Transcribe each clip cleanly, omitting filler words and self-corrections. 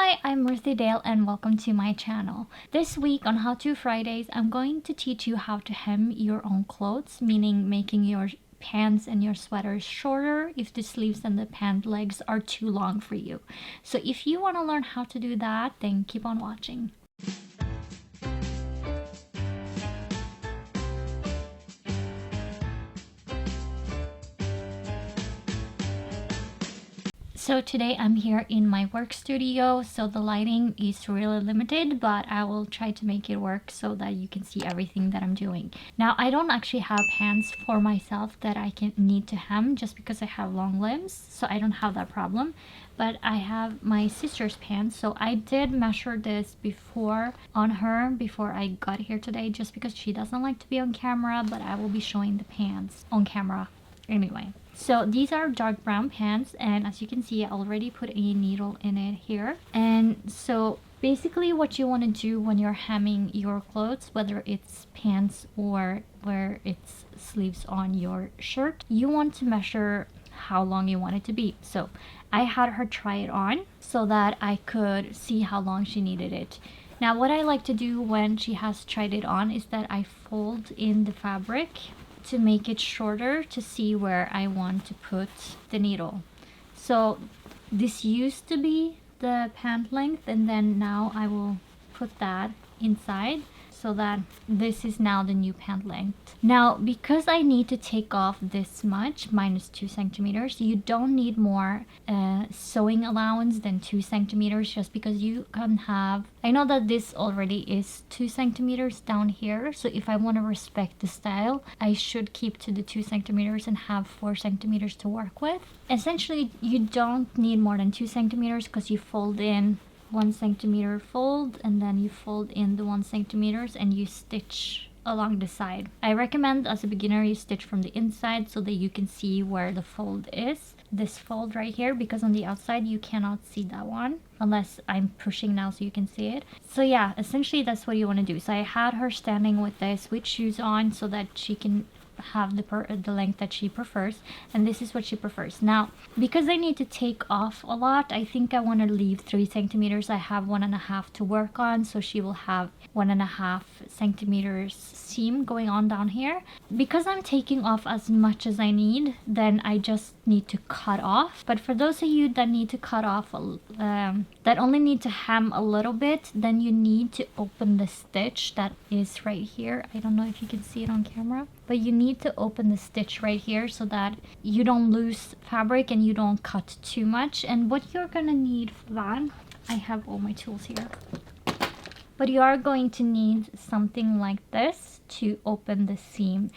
Hi, I'm Ruthie Dahle and welcome to my channel. This week on How To Fridays, I'm going to teach you how to hem your own clothes, meaning making your pants and your sweaters shorter if the sleeves and the pant legs are too long for you. So if you want to learn how to do that, then keep on watching. So today I'm here in my work studio, so the lighting is really limited, but I will try to make it work so that you can see everything that I'm doing. Now, I don't actually have pants for myself that I can need to hem just because I have long limbs, so I don't have that problem. But I have my sister's pants, so I did measure this before on her before I got here today, just because she doesn't like to be on camera, but I will be showing the pants on camera anyway. So these are dark brown pants, and as you can see, I already put a needle in it here. And so basically what you want to do when you're hemming your clothes, whether it's pants or where it's sleeves on your shirt, you want to measure how long you want it to be. So I had her try it on so that I could see how long she needed it. Now what I like to do when she has tried it on is that I fold in the fabric to make it shorter to see where I want to put the needle. So this used to be the pant length, and then now I will put that inside so that this is now the new pant length. Now because I need to take off this much, minus 2 centimeters, you don't need more sewing allowance than 2 centimeters, just because you can have, I know that this already is 2 centimeters down here, so if I want to respect the style, I should keep to the 2 centimeters and have 4 centimeters to work with. Essentially, you don't need more than 2 centimeters because you fold in 1 centimeter fold, and then you fold in the 1 centimeters and you stitch along the side. I recommend as a beginner you stitch from the inside so that you can see where the fold is. This fold right here, because on the outside you cannot see that one unless I'm pushing now so you can see it. So yeah, essentially that's what you want to do. So I had her standing with this with shoes on so that she can have the length that she prefers, and this is what she prefers. Now because I need to take off a lot, I think I want to leave 3 centimeters. I have 1.5 to work on, so she will have 1.5 centimeters seam going on down here. Because I'm taking off as much as I need, then I just need to cut off. But for those of you that need to cut off that only need to hem a little bit, then you need to open the stitch that is right here. I don't know if you can see it on camera, but you need to open the stitch right here so that you don't lose fabric and you don't cut too much. And what you're gonna need for that, I have all my tools here, but you are going to need something like this to open the seam.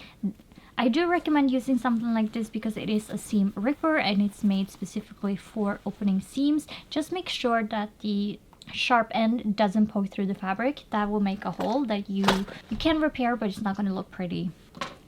I do recommend using something like this because it is a seam ripper and it's made specifically for opening seams. Just make sure that the sharp end doesn't poke through the fabric. That will make a hole that you can repair, but it's not going to look pretty.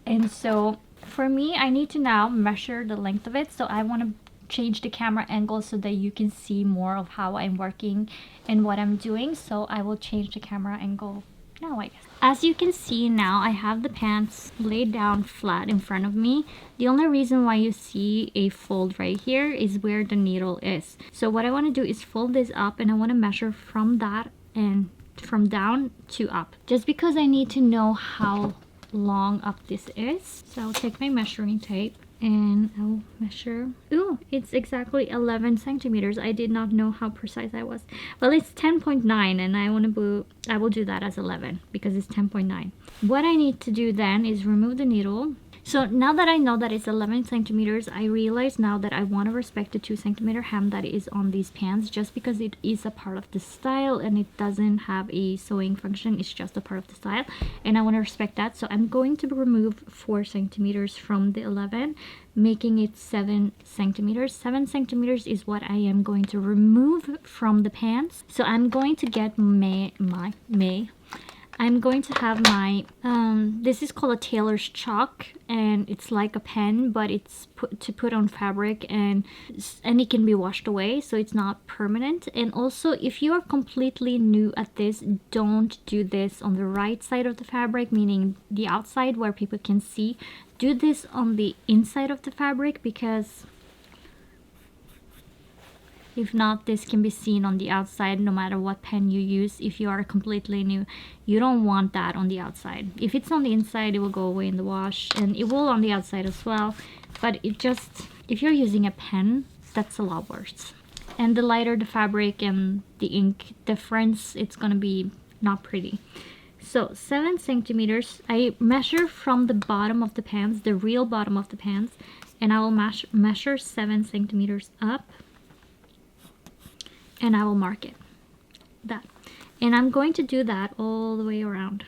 And so for me, I need to now measure the length of it. So I want to change the camera angle so that you can see more of how I'm working and what I'm doing. So I will change the camera angle now, I guess. As you can see now, I have the pants laid down flat in front of me. The only reason why you see a fold right here is where the needle is. So what I want to do is fold this up, and I want to measure from that and from down to up, just because I need to know how long up this is. So I'll take my measuring tape and I'll measure. Ooh, it's exactly 11 centimeters. I did not know how precise I was. Well, it's 10.9, and I will do that as 11 because it's 10.9. What I need to do then is remove the needle. So now that I know that it's 11 centimeters, I realize now that I want to respect the 2 centimeter hem that is on these pants, just because it is a part of the style and it doesn't have a sewing function. It's just a part of the style, and I want to respect that. So I'm going to remove 4 centimeters from the 11, making it 7 centimeters. 7 centimeters is what I am going to remove from the pants. So I'm going to get I'm going to have my, this is called a tailor's chalk, and it's like a pen, but it's to put on fabric, and it can be washed away, so it's not permanent. And also, if you are completely new at this, don't do this on the right side of the fabric, meaning the outside where people can see. Do this on the inside of the fabric, because If not, this can be seen on the outside no matter what pen you use. If you are completely new, you don't want that on the outside. If it's on the inside, it will go away in the wash, and it will on the outside as well. But it just, if you're using a pen, that's a lot worse. And the lighter the fabric and the ink difference, it's gonna be not pretty. So 7 centimeters, I measure from the bottom of the pants, the real bottom of the pants, and I will measure 7 centimeters up, and I will mark it, that. And I'm going to do that all the way around.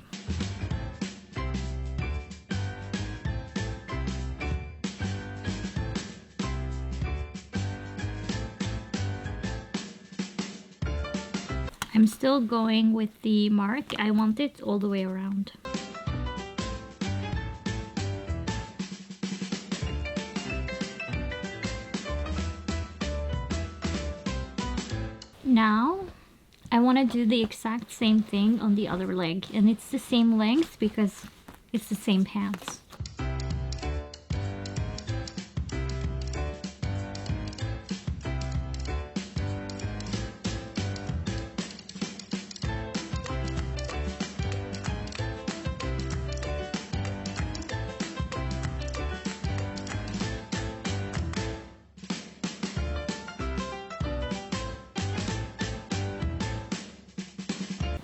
I'm still going with the mark. I want it all the way around. Now I want to do the exact same thing on the other leg, and it's the same length because it's the same pants.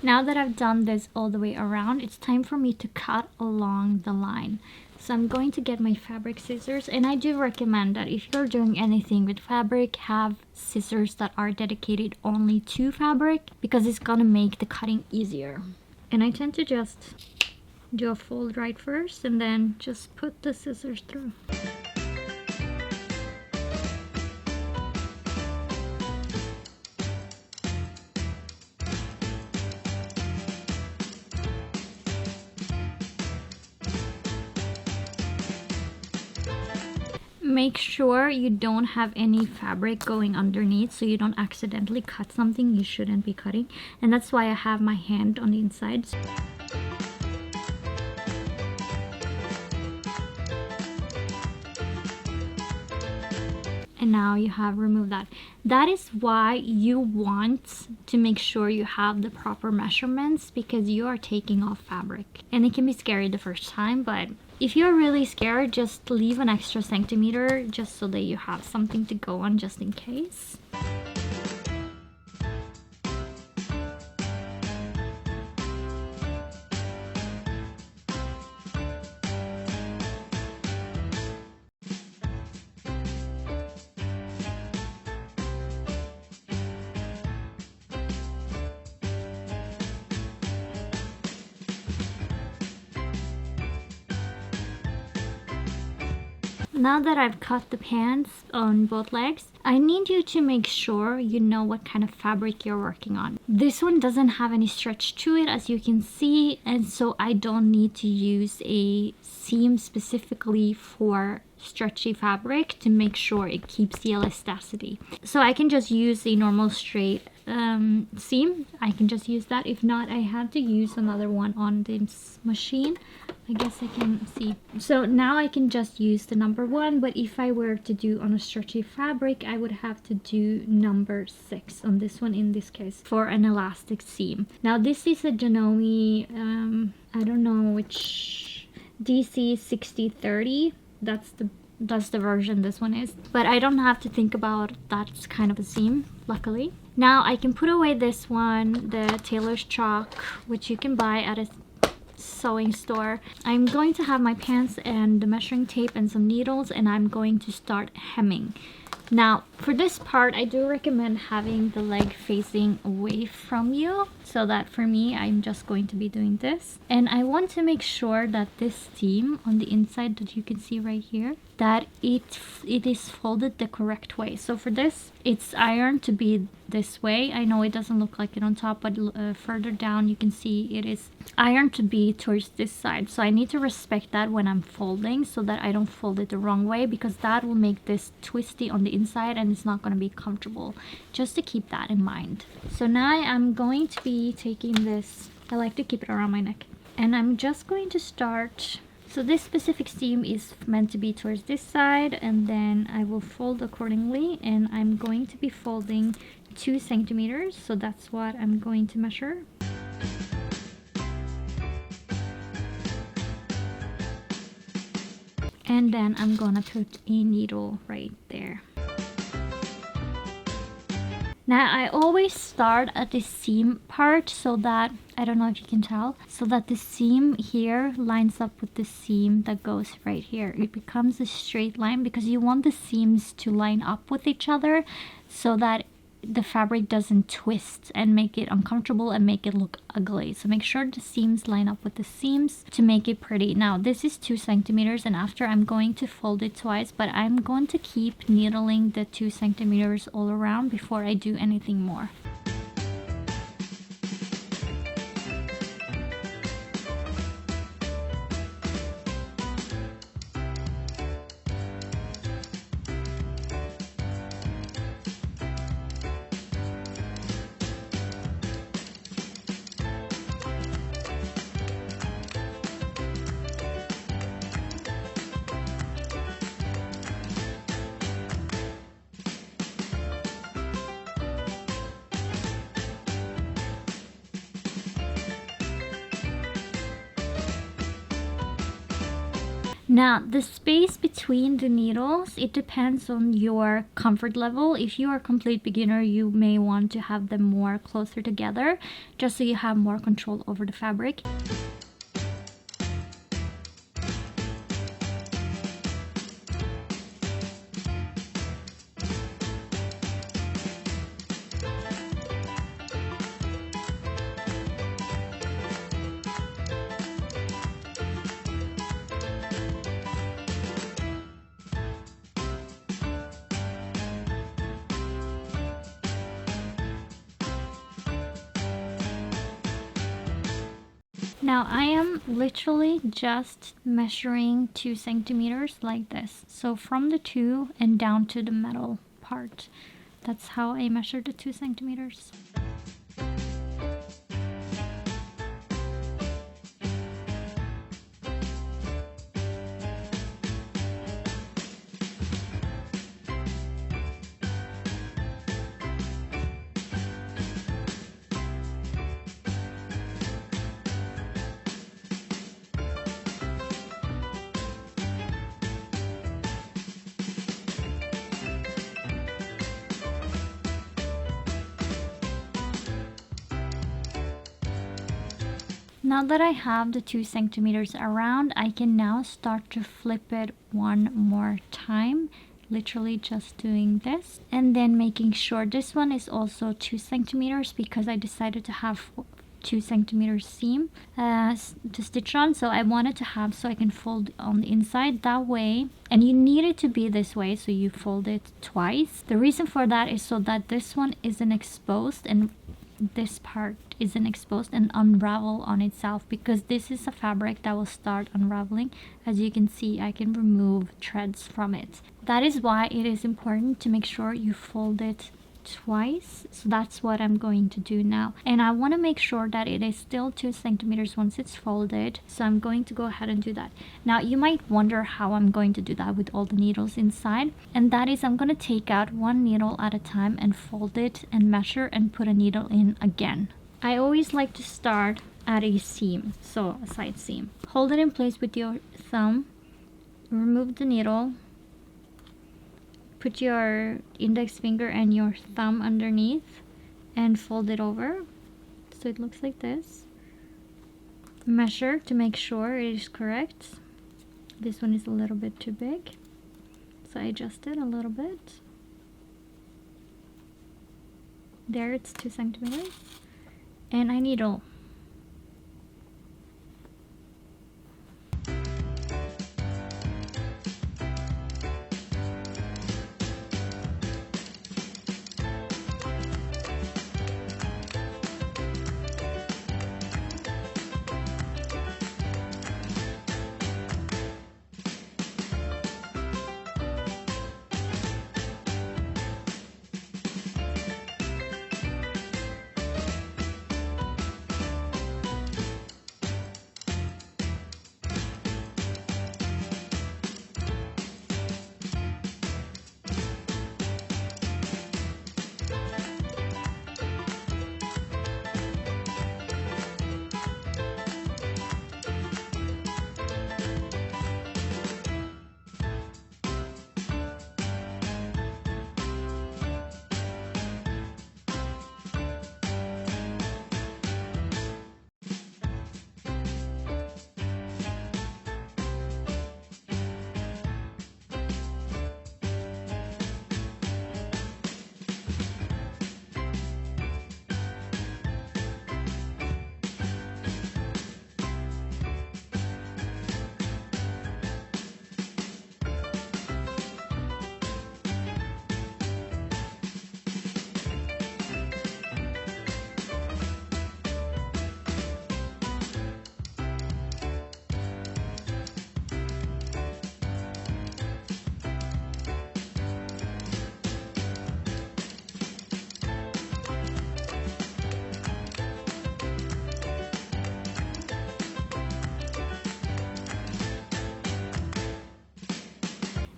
Now that I've done this all the way around, it's time for me to cut along the line. So I'm going to get my fabric scissors, and I do recommend that if you're doing anything with fabric, have scissors that are dedicated only to fabric, because it's gonna make the cutting easier. And I tend to just do a fold right first and then just put the scissors through. Make sure you don't have any fabric going underneath so you don't accidentally cut something you shouldn't be cutting. And that's why I have my hand on the inside. And now you have removed that. That is why you want to make sure you have the proper measurements, because you are taking off fabric. And it can be scary the first time, but if you're really scared, just leave an extra centimeter just so that you have something to go on just in case. Now that I've cut the pants on both legs, I need you to make sure you know what kind of fabric you're working on. This one doesn't have any stretch to it, as you can see, and so I don't need to use a seam specifically for stretchy fabric to make sure it keeps the elasticity. So I can just use a normal straight seam. I can just use that. If not, I have to use another one on this machine. I guess I can see. So now I can just use the number 1, but if I were to do on a stretchy fabric, I would have to do number 6 on this one in this case for an elastic seam. Now this is a Janome, I don't know which, DC 6030. That's the version this one is, but I don't have to think about that kind of a seam, luckily. Now I can put away this one, the tailor's chalk, which you can buy at a sewing store. I'm going to have my pants and the measuring tape and some needles, and I'm going to start hemming. Now for this part, I do recommend having the leg facing away from you, so that for me, I'm just going to be doing this. And I want to make sure that this seam on the inside that you can see right here, that it is folded the correct way. So for this, it's ironed to be this way. I know it doesn't look like it on top, but further down you can see it is ironed to be towards this side. So I need to respect that when I'm folding, so that I don't fold it the wrong way, because that will make this twisty on the inside and it's not going to be comfortable. Just to keep that in mind. So now I'm going to be taking this, I like to keep it around my neck, and I'm just going to start So this specific seam is meant to be towards this side, and then I will fold accordingly, and I'm going to be folding 2 centimeters, so that's what I'm going to measure. And then I'm gonna put a needle right there. Now I always start at the seam part so that, I don't know if you can tell, so that the seam here lines up with the seam that goes right here. It becomes a straight line because you want the seams to line up with each other so that the fabric doesn't twist and make it uncomfortable and make it look ugly. So make sure the seams line up with the seams to make it pretty. Now this is 2 centimeters, and after I'm going to fold it twice, but I'm going to keep needling the 2 centimeters all around before I do anything more. Now the space between the needles, it depends on your comfort level. If you are a complete beginner, you may want to have them more closer together just so you have more control over the fabric. Now I am literally just measuring 2 centimeters like this. So from the 2 and down to the metal part. That's how I measure the 2 centimeters. Now that I have the 2 centimeters around, I can now start to flip it one more time. Literally just doing this. And then making sure this one is also 2 centimeters because I decided to have 2 centimeters seam to stitch on. So I wanted to have so I can fold on the inside that way. And you need it to be this way so you fold it twice. The reason for that is so that this one isn't exposed and this part isn't exposed and unravel on itself, because this is a fabric that will start unraveling. As you can see, I can remove threads from it. That is why it is important to make sure you fold it twice. So that's what I'm going to do now, and I want to make sure that it is still 2 centimeters once it's folded, so I'm going to go ahead and do that. Now you might wonder how I'm going to do that with all the needles inside, and that is I'm going to take out one needle at a time and fold it and measure and put a needle in again. I always like to start at a seam, so a side seam. Hold it in place with your thumb, remove the needle, put your index finger and your thumb underneath and fold it over so it looks like this. Measure to make sure it is correct. This one is a little bit too big, so I adjust it a little bit. There, it's 2 centimeters, and I needle.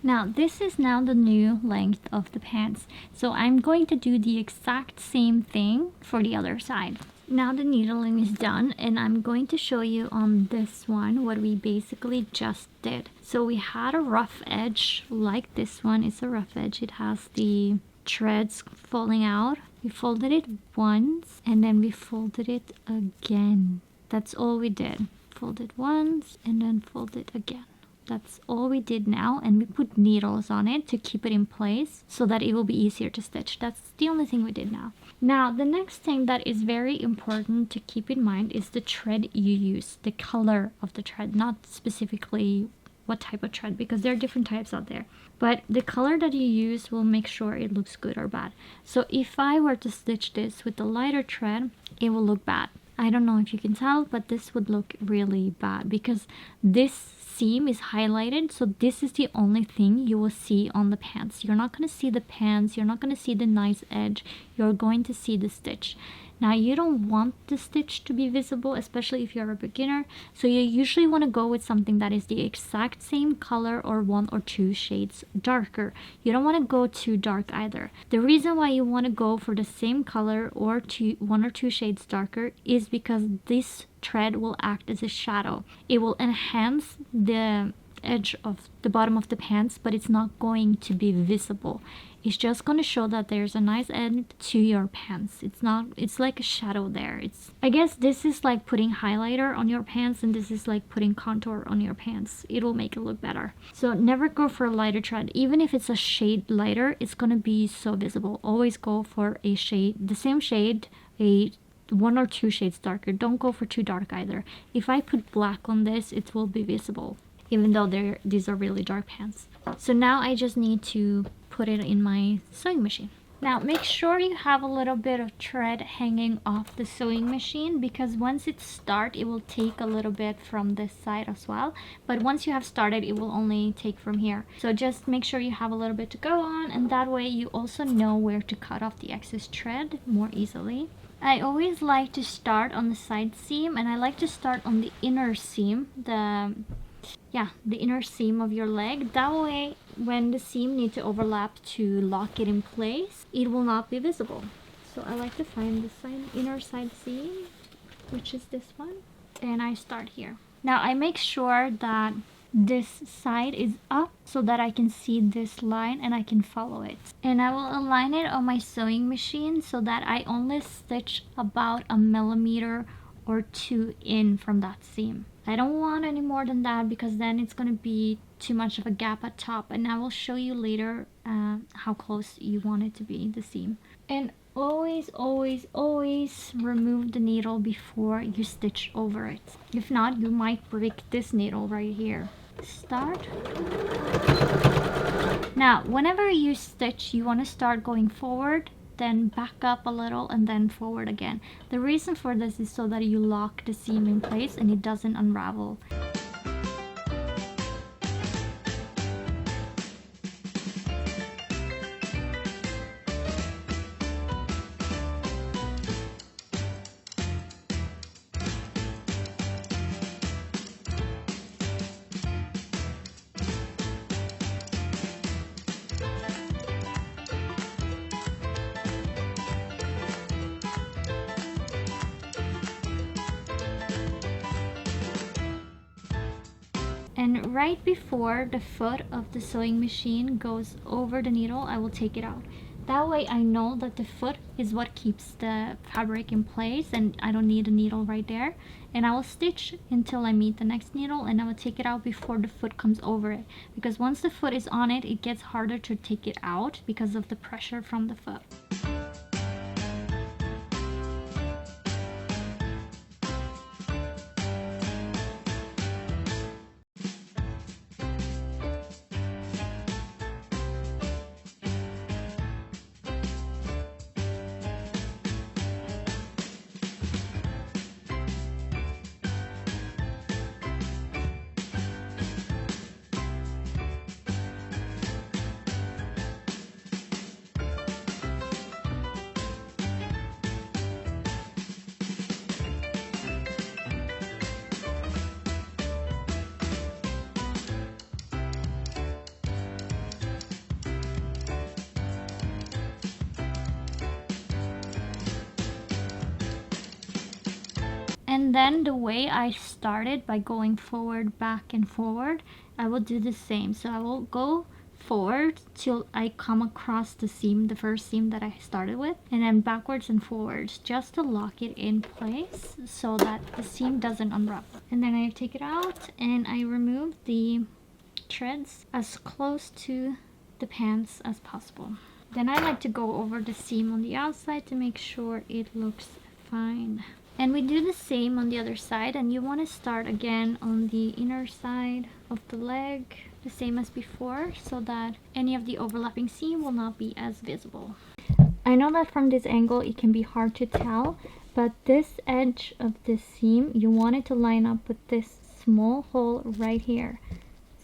Now this is now the new length of the pants. So I'm going to do the exact same thing for the other side. Now the needling is done, and I'm going to show you on this one what we basically just did. So we had a rough edge like this one. It's a rough edge. It has the threads falling out. We folded it once and then we folded it again. That's all we did. Fold it once and then fold it again. That's all we did now, and we put needles on it to keep it in place so that it will be easier to stitch. That's the only thing we did now. Now the next thing that is very important to keep in mind is the thread you use, the color of the thread, not specifically what type of thread, because there are different types out there. But the color that you use will make sure it looks good or bad. So if I were to stitch this with the lighter thread, it will look bad. I don't know if you can tell, but this would look really bad because this seam is highlighted, so this is the only thing you will see on the pants. You're not going to see the pants, you're not going to see the nice edge, you're going to see the stitch. Now you don't want the stitch to be visible, especially if you're a beginner, so you usually want to go with something that is the exact same color or 1 or 2 shades darker. You don't want to go too dark either. The reason why you want to go for the same color or 1 or 2 shades darker is because this thread will act as a shadow. It will enhance the edge of the bottom of the pants, but it's not going to be visible. It's just going to show that there's a nice end to your pants. It's like a shadow there. I guess this is like putting highlighter on your pants, and this is like putting contour on your pants. It will make it look better. So never go for a lighter thread. Even if it's a shade lighter, it's going to be so visible. Always go for a shade, the same shade, a 1 or 2 shades darker. Don't go for too dark either. If I put black on this, it will be visible, even though these are really dark pants. So now I just need to put it in my sewing machine. Now make sure you have a little bit of thread hanging off the sewing machine, because once it starts, it will take a little bit from this side as well. But once you have started, it will only take from here. So just make sure you have a little bit to go on, and that way you also know where to cut off the excess thread more easily. I always like to start on the side seam, and I like to start on the inner seam, the inner seam of your leg. That way, when the seam needs to overlap to lock it in place, it will not be visible. So I like to find the inner side seam, which is this one, and I start here. Now I make sure that this side is up so that I can see this line and I can follow it. And I will align it on my sewing machine so that I only stitch about 1 millimeter or 2 in from that seam. I don't want any more than that, because then it's going to be too much of a gap at top, and I will show you later how close you want it to be, the seam. And always remove the needle before you stitch over it. If not, you might break this needle right here. Start. Now whenever you stitch, you want to start going forward, then back up a little, and then forward again. The reason for this is so that you lock the seam in place and it doesn't unravel. And right before the foot of the sewing machine goes over the needle, I will take it out. That way I know that the foot is what keeps the fabric in place, and I don't need a needle right there. And I will stitch until I meet the next needle, and I will take it out before the foot comes over it. Because once the foot is on it, it gets harder to take it out because of the pressure from the foot. And then the way I started by going forward, back and forward, I will do the same. So I will go forward till I come across the seam, the first seam that I started with, and then backwards and forwards just to lock it in place so that the seam doesn't unravel. And then I take it out and I remove the threads as close to the pants as possible. Then I like to go over the seam on the outside to make sure it looks fine. And we do the same on the other side, and you want to start again on the inner side of the leg, the same as before, so that any of the overlapping seam will not be as visible. I know that from this angle it can be hard to tell, but this edge of this seam, you want it to line up with this small hole right here.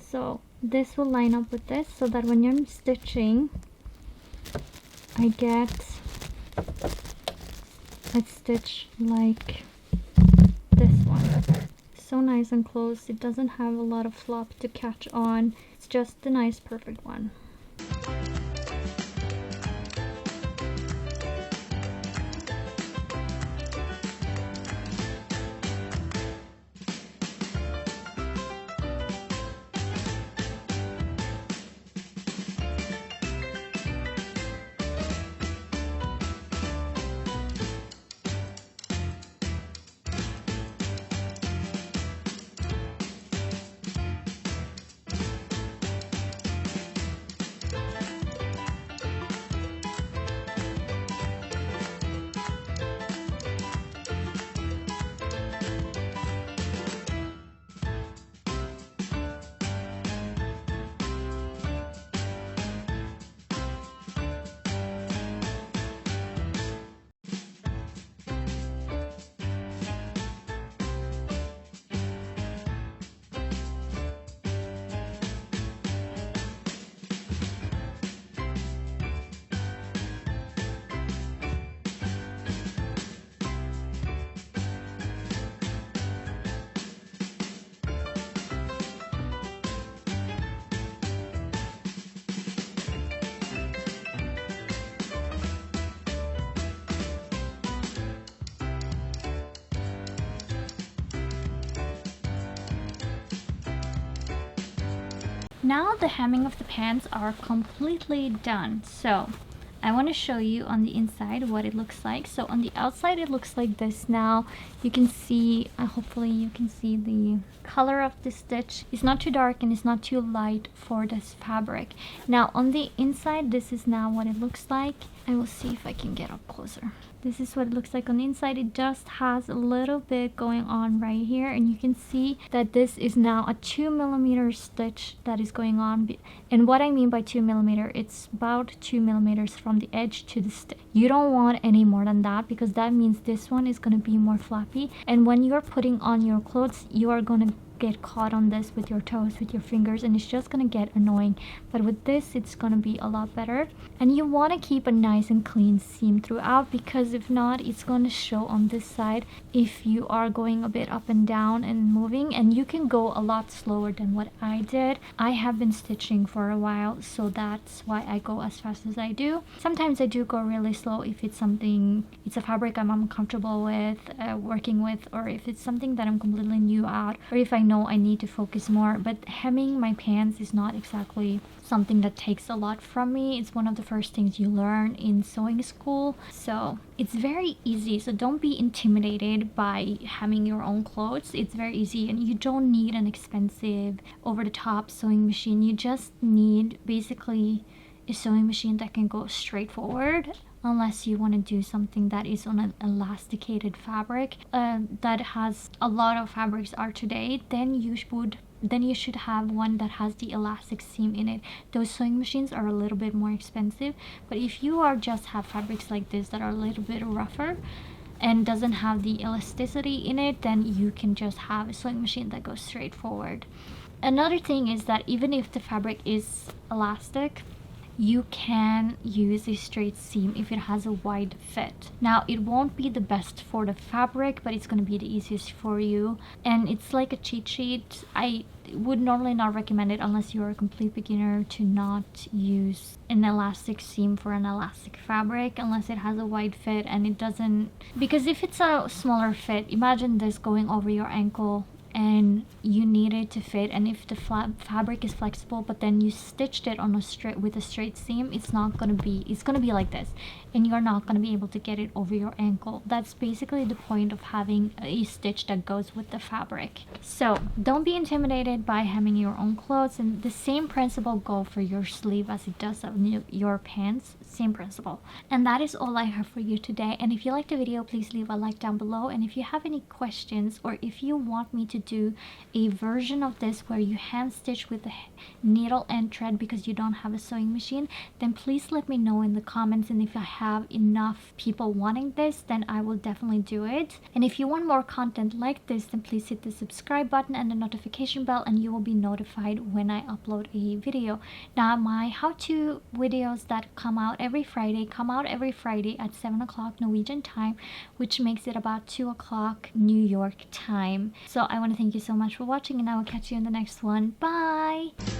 So this will line up with this, so that when you're stitching, I get a stitch like this one. So nice and close. It doesn't have a lot of flop to catch on. It's just the nice perfect one. Now the hemming of the pants are completely done. So I want to show you on the inside what it looks like. So on the outside it looks like this. Now you can see, hopefully you can see the color of the stitch. It's not too dark and it's not too light for this fabric. Now on the inside, this is now what it looks like. I will see if I can get up closer. This is what it looks like on the inside. It just has a little bit going on right here, and you can see that this is now a 2mm stitch that is going on. And what I mean by 2mm, it's about 2mm from the edge to the stitch. You don't want any more than that, because that means this one is going to be more flappy, and when you're putting on your clothes, you are going to get caught on this with your toes, with your fingers, and it's just gonna get annoying. But with this, it's gonna be a lot better. And you want to keep a nice and clean seam throughout, because if not, it's going to show on this side if you are going a bit up and down and moving. And you can go a lot slower than what I did. I have been stitching for a while, so that's why I go as fast as I do. Sometimes I do go really slow if it's a fabric I'm uncomfortable with working with, or if it's something that I'm completely new at, or if I know I need to focus more. But hemming my pants is not exactly something that takes a lot from me. It's one of the first things you learn in sewing school, so it's very easy. So don't be intimidated by hemming your own clothes. It's very easy, and you don't need an expensive over-the-top sewing machine. You just need basically a sewing machine that can go straight forward, unless you want to do something that is on an elasticated fabric that has a lot of fabrics are today. Then you should have one that has the elastic seam in it. Those sewing machines are a little bit more expensive, but if you are just have fabrics like this that are a little bit rougher and doesn't have the elasticity in it, then you can just have a sewing machine that goes straight forward. Another thing is that even if the fabric is elastic, you can use a straight seam if it has a wide fit. Now it won't be the best for the fabric, but it's going to be the easiest for you, and it's like a cheat sheet. I would normally not recommend it unless you're a complete beginner to not use an elastic seam for an elastic fabric unless it has a wide fit and it doesn't, because if it's a smaller fit, imagine this going over your ankle and you need it to fit, and if the fabric is flexible but then you stitched it on a straight with a straight seam, it's gonna be like this, and you're not going to be able to get it over your ankle. That's basically the point of having a stitch that goes with the fabric. So don't be intimidated by hemming your own clothes, and the same principle go for your sleeve as it does of your pants. Same principle. And that is all I have for you today. And if you liked the video, please leave a like down below, and if you have any questions or if you want me to do a version of this where you hand stitch with a needle and thread because you don't have a sewing machine, then please let me know in the comments, and if I have enough people wanting this, then I will definitely do it. And if you want more content like this, then please hit the subscribe button and the notification bell, and you will be notified when I upload a video. Now my how-to videos that come out every Friday at 7 o'clock Norwegian time, which makes it about 2 o'clock New York time. So I want to thank you so much for watching, and I will catch you in the next one. Bye!